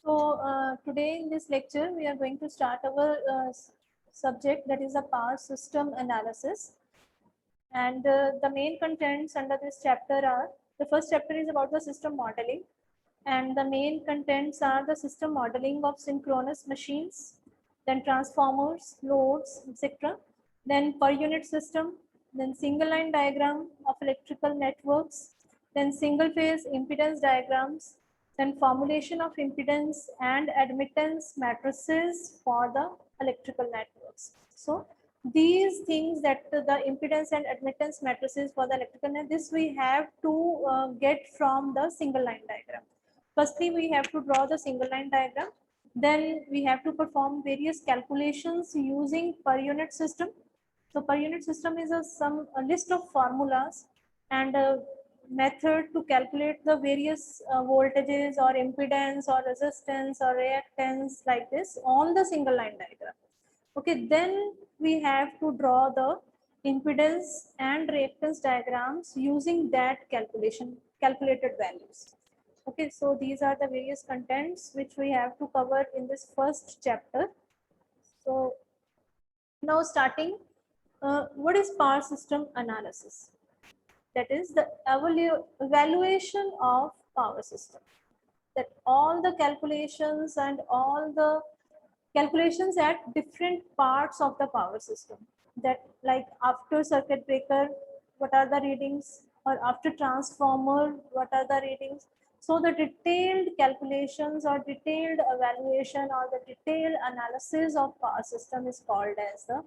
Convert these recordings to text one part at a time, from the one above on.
Today in this lecture, we are going to start our subject, that is a power system analysis. And the main contents under this chapter are, the first chapter is about the system modeling. And the main contents are the system modeling of synchronous machines, then transformers, loads, etc. Then per unit system, then single line diagram of electrical networks, then single phase impedance diagrams, then formulation of impedance and admittance matrices for the electrical networks. So these things, that the impedance and admittance matrices for the electrical net, this we have to get from the single line diagram. Firstly, we have to draw the single line diagram. Then we have to perform various calculations using per unit system. So per unit system is a list of formulas and a method to calculate the various voltages or impedance or resistance or reactance like this on the single line diagram. Okay, then we have to draw the impedance and reactance diagrams using that calculated values. Okay, so these are the various contents which we have to cover in this first chapter. So now starting, what is power system analysis? That is the evaluation of power system. That all the calculations and all the calculations at different parts of the power system, that like after circuit breaker, what are the readings, or after transformer, what are the readings. So the detailed calculations or detailed evaluation or the detailed analysis of power system is called as the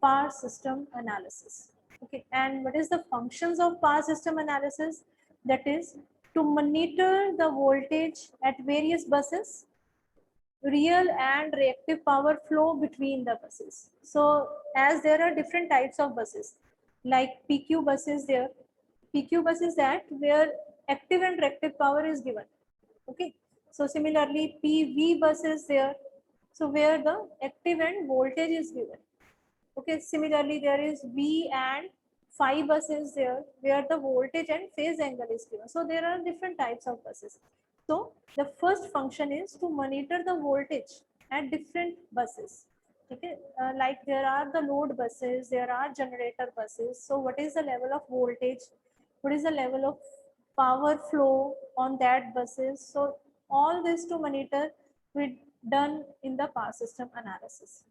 power system analysis. Okay, and what is the functions of power system analysis? That is to monitor the voltage at various buses, real and reactive power flow between the buses. So as there are different types of buses, like PQ buses there. PQ bus is that where active and reactive power is given. Okay. So similarly, PV bus is there. So where the active and voltage is given. Okay. Similarly, there is V and phi bus is there, where the voltage and phase angle is given. So there are different types of buses. So the first function is to monitor the voltage at different buses. Okay, like there are the load buses, there are generator buses. So what is the level of voltage? What is the level of power flow on that buses? So all this to monitor we done in the power system analysis.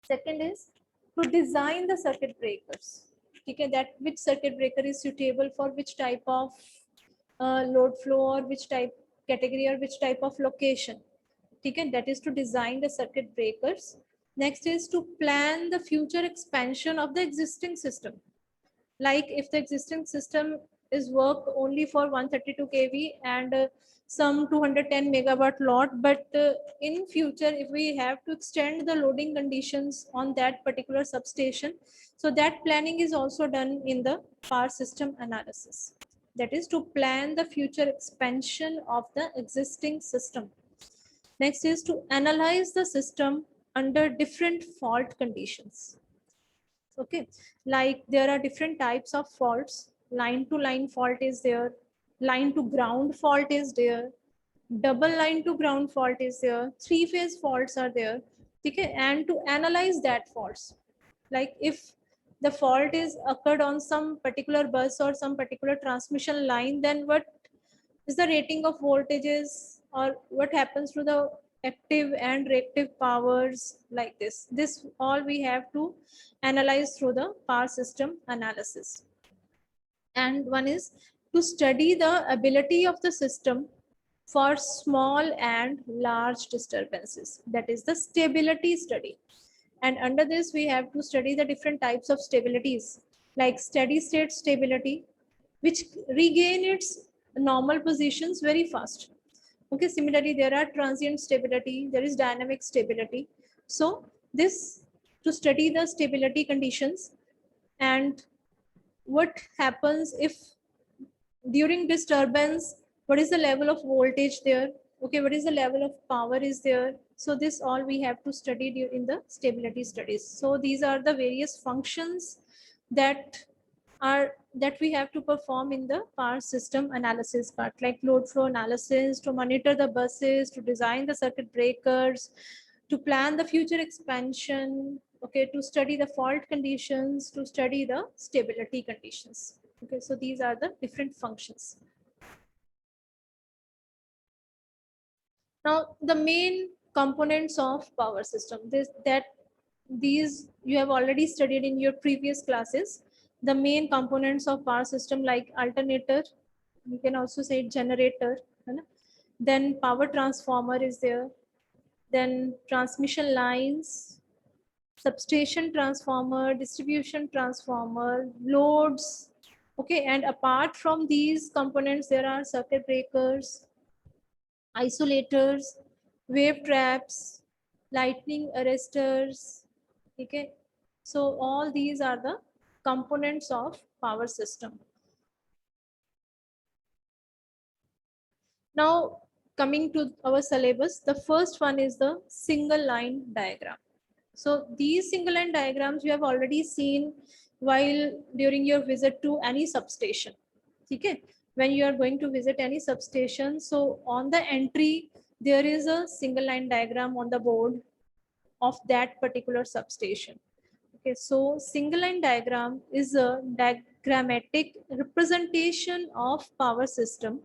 Second is to design the circuit breakers. Okay, that which circuit breaker is suitable for which type of load flow or which type category or which type of location. Okay, that is to design the circuit breakers. Next is to plan the future expansion of the existing system. Like if the existing system is work only for 132 kV and some 210 megawatt load, but in future if we have to extend the loading conditions on that particular substation, so that planning is also done in the power system analysis. That is to plan the future expansion of the existing system. Next is to analyze the system under different fault conditions. Okay, like there are different types of faults. Line to line fault is there, line to ground fault is there, double line to ground fault is there, three phase faults are there. Okay, and to analyze that faults, like if the fault is occurred on some particular bus or some particular transmission line, then what is the rating of voltages or what happens to the active and reactive powers, like this all we have to analyze through the power system analysis. And one is to study the ability of the system for small and large disturbances, that is the stability study. And under this we have to study the different types of stabilities, like steady state stability, which regain its normal positions very fast. Okay, similarly there are transient stability, there is dynamic stability. So this to study the stability conditions and what happens if during disturbance, what is the level of voltage there, okay, what is the level of power is there. So this all we have to study during the stability studies. So these are the various functions that are that we have to perform in the power system analysis part, like load flow analysis, to monitor the buses, to design the circuit breakers, to plan the future expansion, okay, to study the fault conditions, to study the stability conditions. Okay, so these are the different functions. Now, the main components of power system, these you have already studied in your previous classes. The main components of power system, like alternator, you can also say generator, है ना? Then power transformer is there, then transmission lines, substation transformer, distribution transformer, loads. Okay, and apart from these components, there are circuit breakers, isolators, wave traps, lightning arresters. Okay, so all these are the components of power system. Now, coming to our syllabus, the first one is the single line diagram. So these single line diagrams you have already seen while during your visit to any substation. Okay, when you are going to visit any substation, so on the entry there is a single line diagram on the board of that particular substation. Okay, so single line diagram is a diagrammatic representation of power system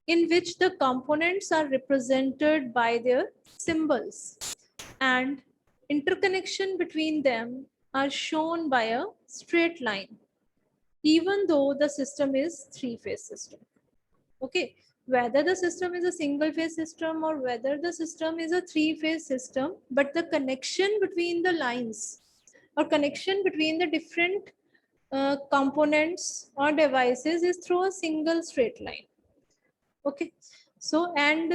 in which the components are represented by their symbols and interconnection between them are shown by a straight line, even though the system is three-phase system. Okay, whether the system is a single phase system or whether the system is a three-phase system, but the connection between the lines or connection between the different components or devices is through a single straight line. Okay, so and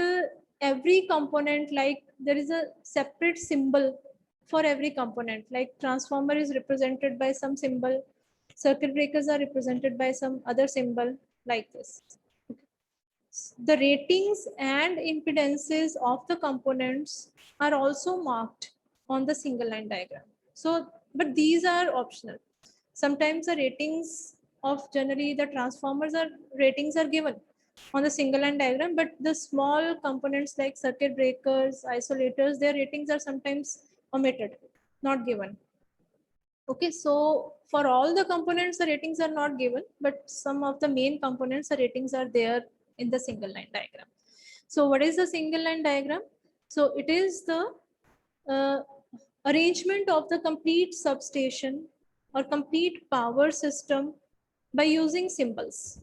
every component, like there is a separate symbol for every component, like transformer is represented by some symbol, circuit breakers are represented by some other symbol, like this. The ratings and impedances of the components are also marked on the single line diagram. So, but these are optional. Sometimes the ratings of generally the transformers are ratings are given on the single line diagram, but the small components like circuit breakers, isolators, their ratings are sometimes omitted, not given. Okay, so for all the components, the ratings are not given, but some of the main components, the ratings are there in the single line diagram. So what is the single line diagram? So it is the uh, arrangement of the complete substation or complete power system by using symbols.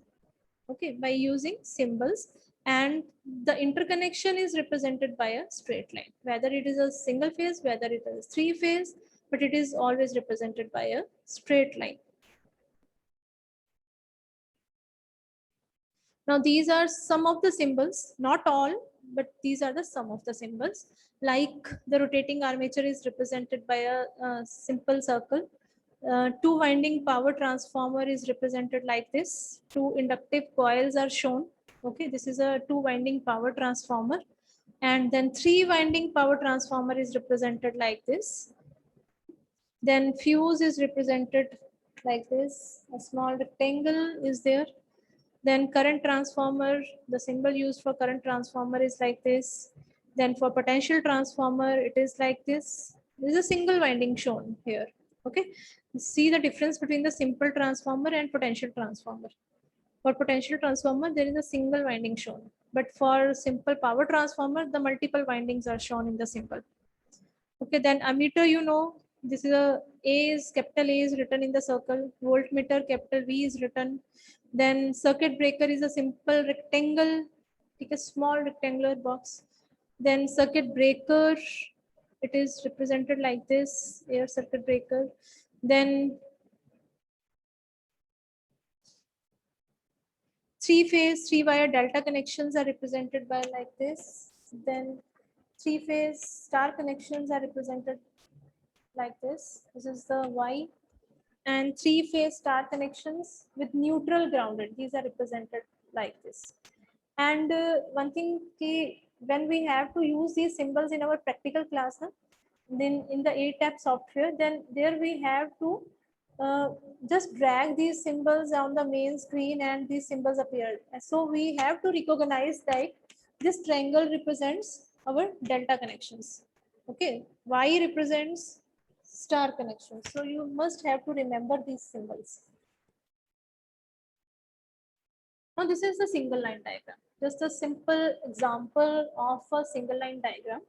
Okay, by using symbols, and the interconnection is represented by a straight line, whether it is a single phase, whether it is three phase, but it is always represented by a straight line. Now these are some of the symbols, not all, but these are the some of the symbols. Like the rotating armature is represented by a simple circle. Two winding power transformer is represented like this. Two inductive coils are shown. Okay, this is a two winding power transformer. And then three winding power transformer is represented like this. Then fuse is represented like this. A small rectangle is there. Then current transformer, the symbol used for current transformer is like this. Then for potential transformer, it is like this. This is a single winding shown here. Okay. See the difference between the simple transformer and potential transformer. For potential transformer, there is a single winding shown. But for simple power transformer, the multiple windings are shown in the symbol. Okay, then ammeter, you know, this is capital A is written in the circle, voltmeter capital V is written. Then circuit breaker is a simple rectangle, take a small rectangular box. Then circuit breaker, it is represented like this, air circuit breaker. Then three phase, three wire delta connections are represented by like this. Then three phase star connections are represented like this. This is the Y. And three phase star connections with neutral grounded. These are represented like this. And one thing, when we have to use these symbols in our practical class, then in the ATAP software, then there we have to just drag these symbols on the main screen and these symbols appear. So we have to recognize that this triangle represents our delta connections. Okay, Y represents star connections. So you must have to remember these symbols. Now this is the single line diagram. Just a simple example of a single line diagram.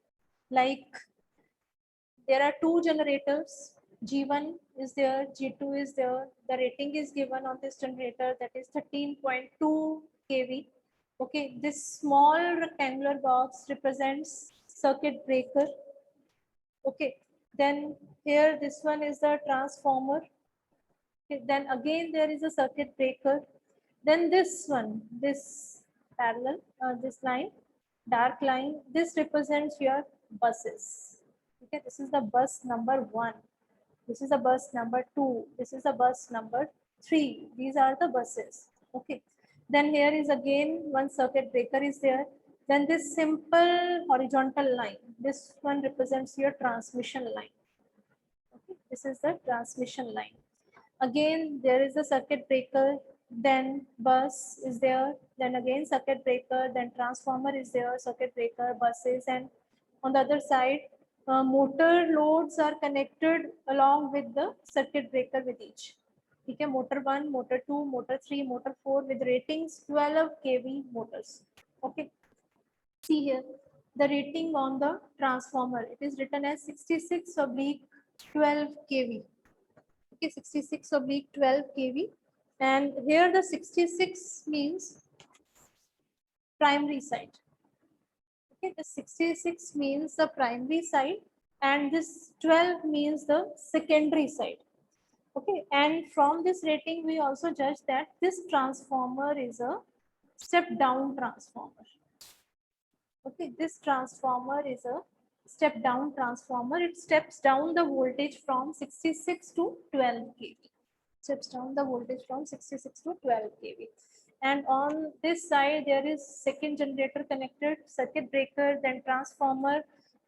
Like there are two generators. G1 is there, G2 is there. The rating is given on this generator, that is 13.2 kV. Okay, this small rectangular box represents circuit breaker. Okay, then here this one is the transformer. Okay, then again there is a circuit breaker. Then this one, this parallel, this line, dark line, this represents your buses. Okay, this is the bus number 1. This is the bus number 2. This is the bus number 3. These are the buses. Okay. Then here is again one circuit breaker is there. Then this simple horizontal line, this one represents your transmission line. Okay. This is the transmission line. Again, there is a circuit breaker, then bus is there, then again circuit breaker, then transformer is there, circuit breaker, buses, and on the other side, motor loads are connected along with the circuit breaker with each. Okay, motor 1, motor 2, motor 3, motor 4 with ratings 12 kV motors. Okay, see here the rating on the transformer. It is written as 66/12 kV. Okay, 66/12 kV, and here the 66 means primary side. Okay, the 66 means the primary side, and this 12 means the secondary side. Okay, and from this rating we also judge that this transformer is a step down transformer. Okay, this transformer is a step down transformer. It steps down the voltage from 66 to 12 kV. Steps down the voltage from 66 to 12 kV. And on this side, there is second generator connected, circuit breaker, then transformer,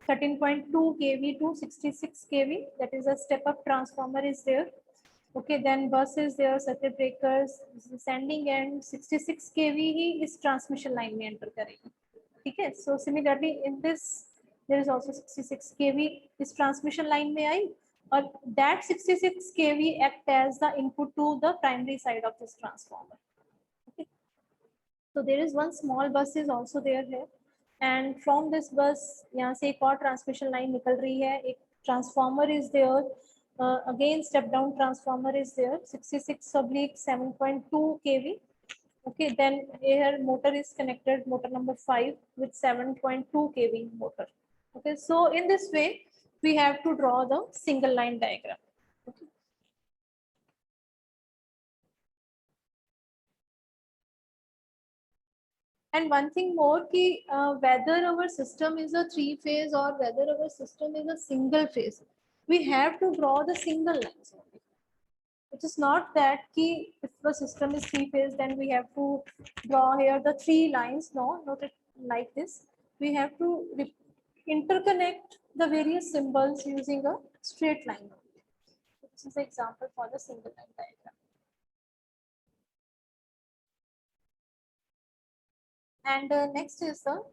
13.2 kV to 66 kV. That is a step up transformer is there. Okay, then bus is there, circuit breakers, sending end 66 kV ही इस transmission line में enter करेगी. Okay, so similarly in this there is also 66 kV इस transmission line में आई, और that 66 kV act as the input to the primary side of this transformer. Okay, so there is one small bus is also there here, and from this bus यहाँ से एक और transmission line निकल रही है, एक transformer is there. Again step down transformer is there, 66/7.2 kV. Okay, then here motor is connected, motor number 5 with 7.2 kV motor. Okay, so in this way we have to draw the single line diagram. Okay. And one thing more, ki, whether our system is a 3-phase or whether our system is a single phase, we have to draw the single lines only. It is not that ki, if the system is 3-phase, then we have to draw here the 3 lines. No, not like this. We have to interconnect the various symbols using a straight line. This is the example for the single line diagram. And next is the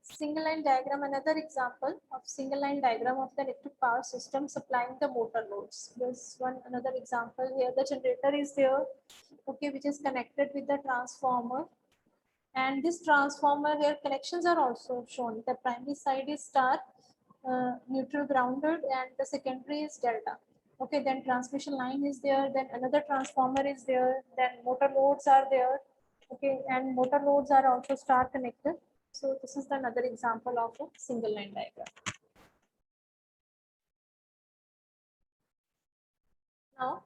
single line diagram, another example of single line diagram of the electric power system supplying the motor loads. There's one another example here. The generator is there, okay, which is connected with the transformer. And this transformer here connections are also shown. The primary side is star, neutral grounded, and the secondary is delta. Okay, then transmission line is there, then another transformer is there, then motor loads are there. Okay, and motor loads are also star connected. So this is another example of a single line diagram. Now,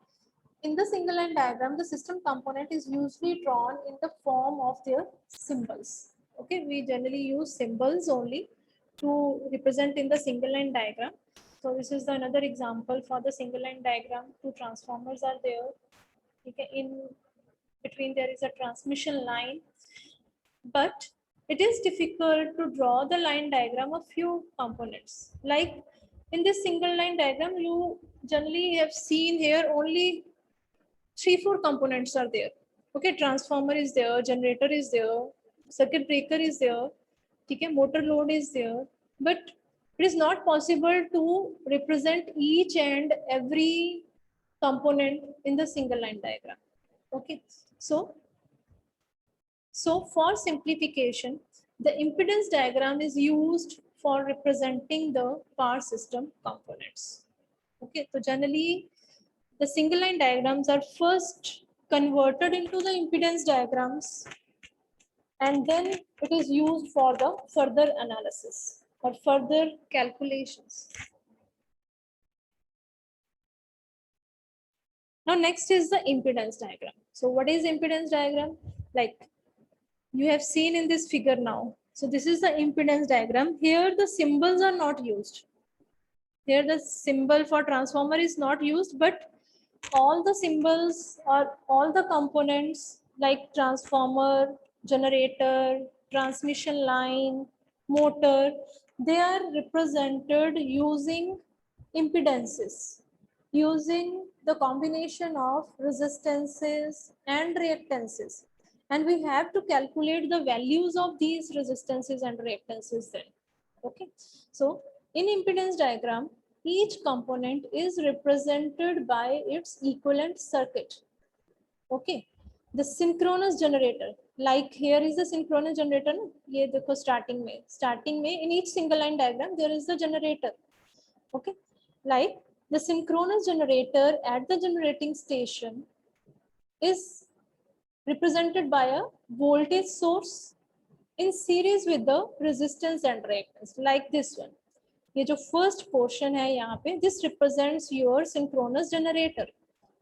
in the single line diagram, the system component is usually drawn in the form of their symbols. Okay, we generally use symbols only to represent in the single line diagram. So this is another example for the single line diagram. Two transformers are there. Okay, in between there is a transmission line, but it is difficult to draw the line diagram of few components. Like in this single line diagram, you generally have seen here only 3-4 components are there. Okay, transformer is there, generator is there, circuit breaker is there, okay, motor load is there, but it is not possible to represent each and every component in the single line diagram. Okay, so for simplification, the impedance diagram is used for representing the power system components. Okay, so generally the single line diagrams are first converted into the impedance diagrams, and then it is used for the further analysis or further calculations. Now next is the impedance diagram. So what is impedance diagram? Like you have seen in this figure now. So this is the impedance diagram. Here the symbols are not used. Here the symbol for transformer is not used, but all the symbols or all the components like transformer, generator, transmission line, motor, they are represented using impedances, using the combination of resistances and reactances. And we have to calculate the values of these resistances and reactances then. Okay, so in impedance diagram, each component is represented by its equivalent circuit. Okay, the synchronous generator, like here is the synchronous generator. ये देखो starting में in each single line diagram there is the generator. Okay, like the synchronous generator at the generating station is represented by a voltage source in series with the resistance and reactance, like this one. ये जो first portion है यहाँ पे, this represents your synchronous generator.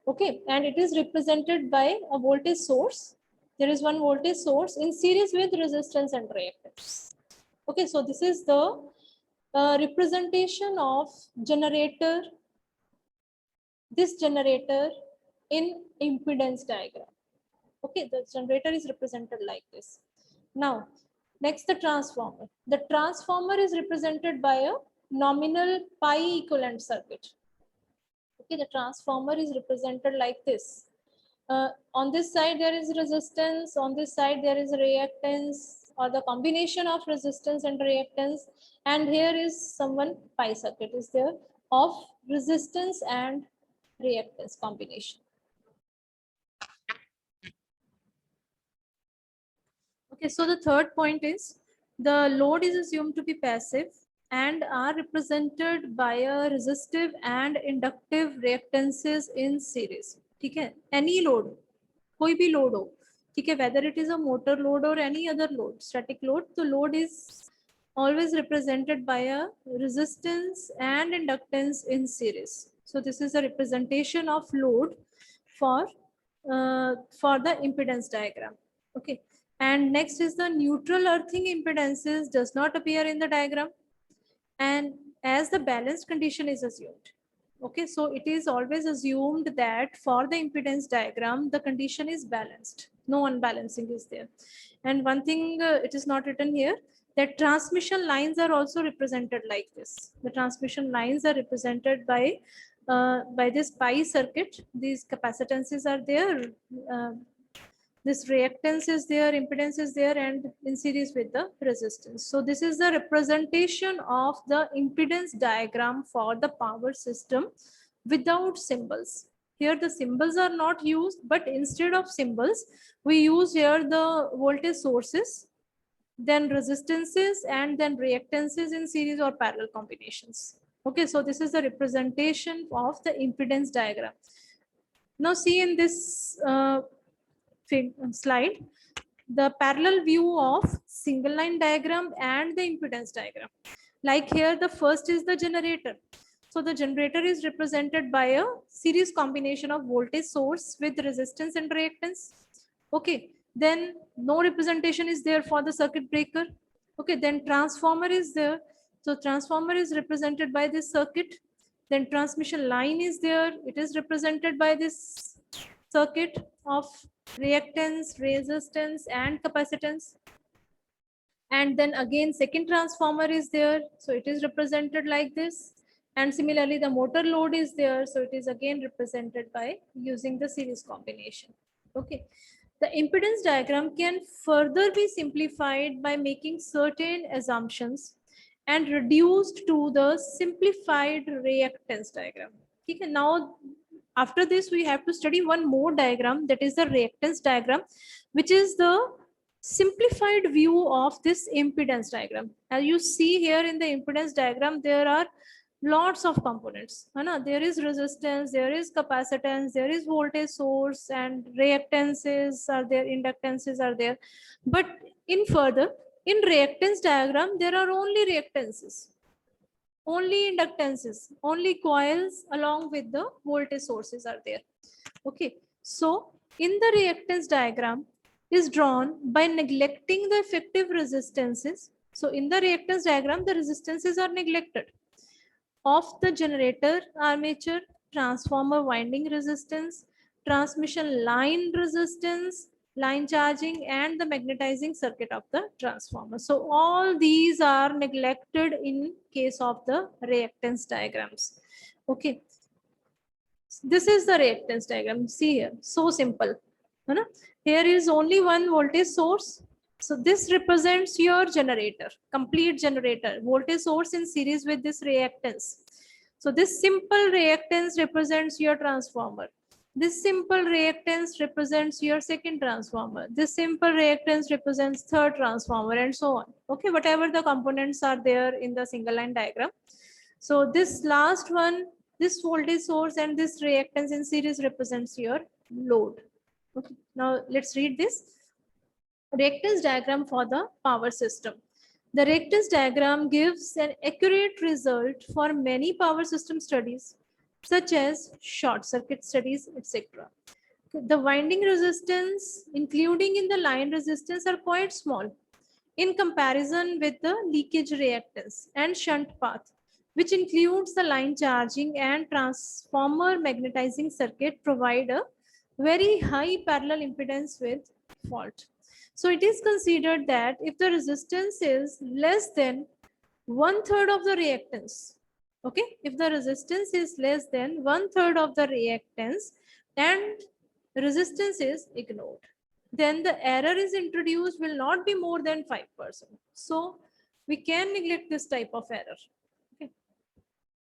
Okay, and it is represented by a voltage source. There is one voltage source in series with resistance and reactance. Okay, so this is the representation of generator, this generator in impedance diagram. Okay, the generator is represented like this. Now, next the transformer. The transformer is represented by a nominal pi equivalent circuit. Okay, the transformer is represented like this. On this side there is resistance, on this side there is reactance, or the combination of resistance and reactance, and here is someone pi circuit is there of resistance and reactance combination. Okay, so the third point is the load is assumed to be passive and are represented by a resistive and inductive reactances in series. ठीक है, any load, कोई भी load हो, ठीक है, whether it is a motor load or any other load, static load, the load is always represented by a resistance and inductance in series. So this is a representation of load for the impedance diagram. Okay. And next is the neutral earthing impedances does not appear in the diagram, and as the balanced condition is assumed. Okay, so it is always assumed that for the impedance diagram, the condition is balanced. No unbalancing is there. And one thing it is not written here, that transmission lines are also represented like this. The transmission lines are represented by this pi circuit. These capacitances are there. This reactance is there, impedance is there, and in series with the resistance. So this is the representation of the impedance diagram for the power system without symbols. Here the symbols are not used, but instead of symbols, we use here the voltage sources, then resistances, and then reactances in series or parallel combinations. Okay, so this is the representation of the impedance diagram. Now see in this slide the parallel view of single line diagram and the impedance diagram. Like here the first is the generator. So the generator is represented by a series combination of voltage source with resistance and reactance. Okay, then no representation is there for the circuit breaker. Okay, then transformer is there. So transformer is represented by this circuit. Then transmission line is there. It is represented by this circuit of reactance, resistance, and capacitance. And then again second transformer is there, so it is represented like this. And similarly, the motor load is there. So it is again represented by using the series combination. Okay. The impedance diagram can further be simplified by making certain assumptions and reduced to the simplified reactance diagram. Okay. Now, after this, we have to study one more diagram, that is the reactance diagram, which is the simplified view of this impedance diagram. As you see here in the impedance diagram, there are lots of components. There is resistance, there is capacitance, there is voltage source, and reactances are there, inductances are there. But in reactance diagram, there are only reactances, only inductances, only coils along with the voltage sources are there. Okay, so in the reactance diagram is drawn by neglecting the effective resistances. So in the reactance diagram, the resistances are neglected of the generator, armature, transformer winding resistance, transmission line resistance, line charging, and the magnetizing circuit of the transformer. So all these are neglected in case of the reactance diagrams. Okay. This is the reactance diagram. See here, so simple. Here is only one voltage source. So this represents your generator, complete generator, voltage source in series with this reactance. So this simple reactance represents your transformer. This simple reactance represents your second transformer. This simple reactance represents third transformer, and so on. Okay, whatever the components are there in the single line diagram. So this last one, this voltage source and this reactance in series represents your load. Okay. Now let's read this reactance diagram for the power system. The reactance diagram gives an accurate result for many power system studies, such as short circuit studies, etc. The winding resistance, including in the line resistance, are quite small in comparison with the leakage reactance and shunt path, which includes the line charging and transformer magnetizing circuit, provide a very high parallel impedance with fault. So it is considered that if the resistance is less than 1/3 of the reactance, okay, if the resistance is less than 1/3 of the reactance and resistance is ignored, then the error is introduced will not be more than 5%. So we can neglect this type of error. Okay.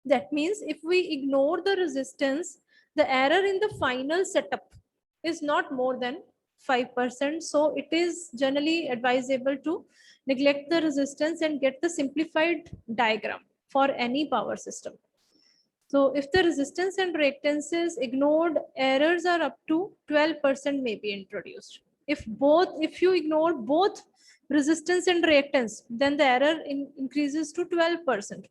That means if we ignore the resistance, the error in the final setup is not more than 5%. So it is generally advisable to neglect the resistance and get the simplified diagram for any power system. So if the resistance and reactance is ignored, errors are up to 12% may be introduced. If you ignore both resistance and reactance, then the error increases to 12%.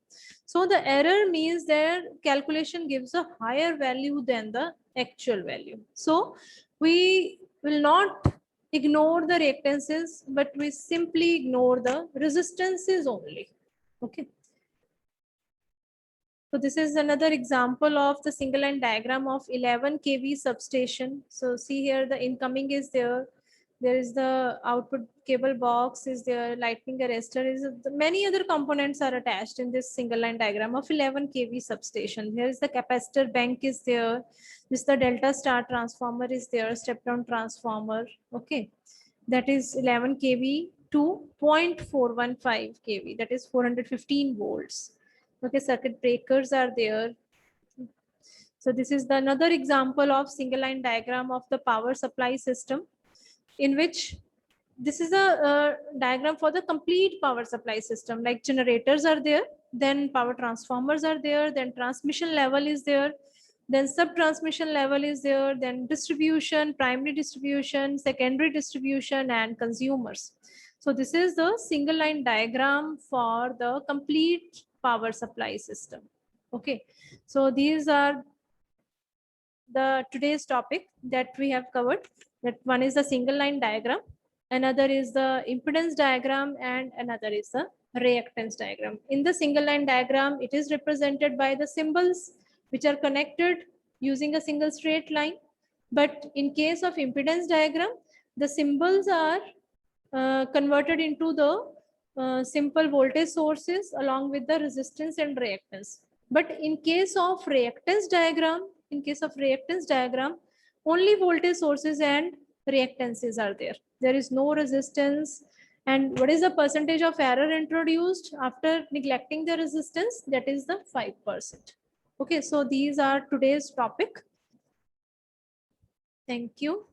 So the error means their calculation gives a higher value than the actual value. So we will not ignore the reactances, but we simply ignore the resistances only. Okay. So this is another example of the single line diagram of 11 kV substation. So see here, the incoming is there. There is the output cable box is there, lightning arrestor is, many other components are attached in this single line diagram of 11 kV substation. Here is the capacitor bank is there. This the delta star transformer is there, step down transformer. Okay. That is 11 kV to 0.415 kV, that is 415 volts. Okay, circuit breakers are there. So this is another example of single line diagram of the power supply system, in which this is a diagram for the complete power supply system, like generators are there, then power transformers are there, then transmission level is there, then sub transmission level is there, then distribution, primary distribution, secondary distribution, and consumers. So this is the single line diagram for the complete power supply system. Okay, so these are the today's topic that we have covered. That one is the single line diagram, another is the impedance diagram, and another is the reactance diagram. In the single line diagram, it is represented by the symbols which are connected using a single straight line. But in case of impedance diagram, the symbols are converted into the simple voltage sources along with the resistance and reactance. But in case of reactance diagram, only voltage sources and reactances are there. There is no resistance. And what is the percentage of error introduced after neglecting the resistance? That is the 5%. Okay, so these are today's topic. Thank you.